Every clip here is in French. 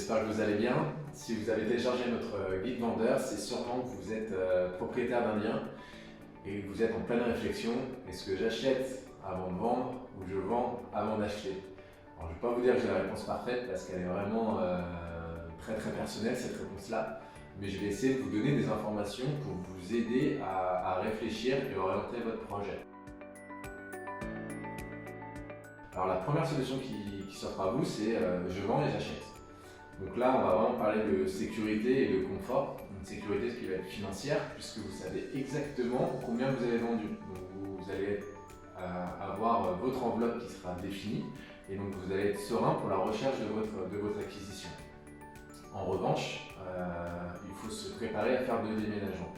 j'espère que vous allez bien. Si vous avez téléchargé notre guide vendeur, c'est sûrement que vous êtes propriétaire d'un bien et que vous êtes en pleine réflexion. Est-ce que j'achète avant de vendre ou je vends avant d'acheter? Alors, je ne vais pas vous dire que j'ai la réponse parfaite parce qu'elle est vraiment très personnelle cette réponse-là, mais je vais essayer de vous donner des informations pour vous aider à réfléchir et orienter votre projet. Alors la première solution qui s'offre à vous, c'est je vends et j'achète. Donc là, on va vraiment parler de sécurité et de confort. Une sécurité qui va être financière, puisque vous savez exactement combien vous avez vendu. Donc vous allez avoir votre enveloppe qui sera définie, et donc vous allez être serein pour la recherche de votre acquisition. En revanche, il faut se préparer à faire 2 déménagements.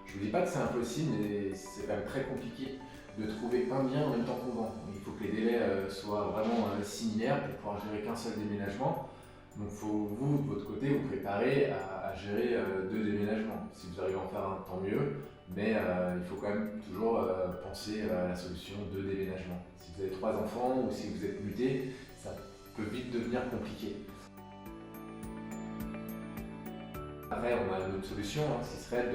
Je ne vous dis pas que c'est impossible, mais c'est quand même très compliqué de trouver un bien en même temps qu'on vend. Il faut que les délais soient vraiment similaires pour pouvoir gérer qu'un seul déménagement. Donc il faut, vous, de votre côté, vous préparer à gérer 2 déménagements. Si vous arrivez à en faire un, tant mieux, mais il faut quand même toujours penser à la solution 2 déménagements. Si vous avez 3 enfants ou si vous êtes muté, ça peut vite devenir compliqué. Après, on a une autre solution, qui serait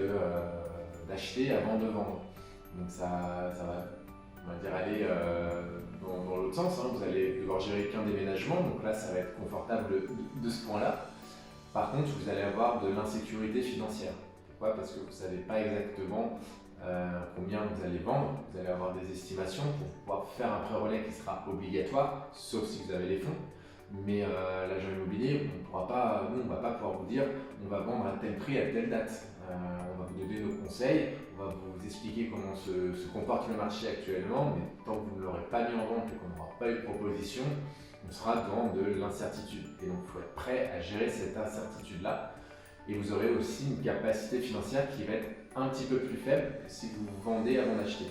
d'acheter avant de vendre. Donc ça va, on va dire, aller dans l'autre sens. Vous allez devoir gérer qu'un déménagement, donc là ça va être confortable de ce point-là. Par contre, vous allez avoir de l'insécurité financière. Pourquoi? Parce que vous ne savez pas exactement combien vous allez vendre. Vous allez avoir des estimations pour pouvoir faire un pré-relais qui sera obligatoire, sauf si vous avez les fonds. Mais l'agent immobilier, on ne va pas pouvoir vous dire on va vendre à tel prix à telle date. On va vous donner nos conseils, on va vous expliquer comment se comporte le marché actuellement, mais tant que vous ne l'aurez pas mis en vente et qu'on n'aura pas eu de proposition, on sera dans de l'incertitude. Et donc il faut être prêt à gérer cette incertitude-là. Et vous aurez aussi une capacité financière qui va être un petit peu plus faible si vous vendez avant d'acheter.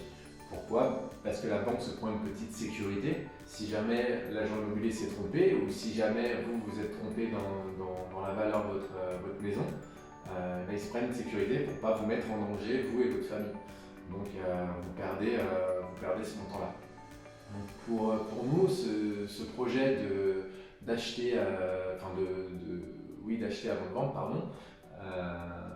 Pourquoi? Parce que la banque se prend une petite sécurité. Si jamais l'agent immobilier s'est trompé ou si jamais vous vous êtes trompé dans la valeur de votre maison, ils se prennent une sécurité pour ne pas vous mettre en danger, vous et votre famille. Donc vous perdez ce montant-là. Donc pour nous, ce projet d'acheter d'acheter avant de vendre,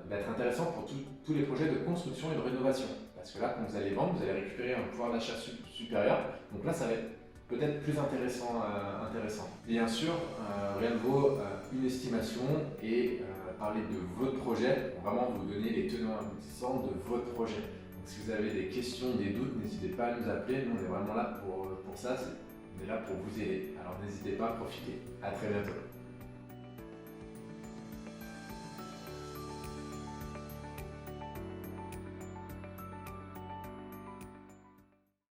va être intéressant pour tous les projets de construction et de rénovation. Parce que là, quand vous allez vendre, vous allez récupérer un pouvoir d'achat supérieur. Donc là, ça va être peut-être plus intéressant. Bien sûr, rien ne vaut une estimation et parler de votre projet pour vraiment vous donner les tenants aboutissants de votre projet. Donc si vous avez des questions, des doutes, n'hésitez pas à nous appeler. Nous, on est vraiment là pour ça. On est là pour vous aider. Alors n'hésitez pas à profiter. À très bientôt.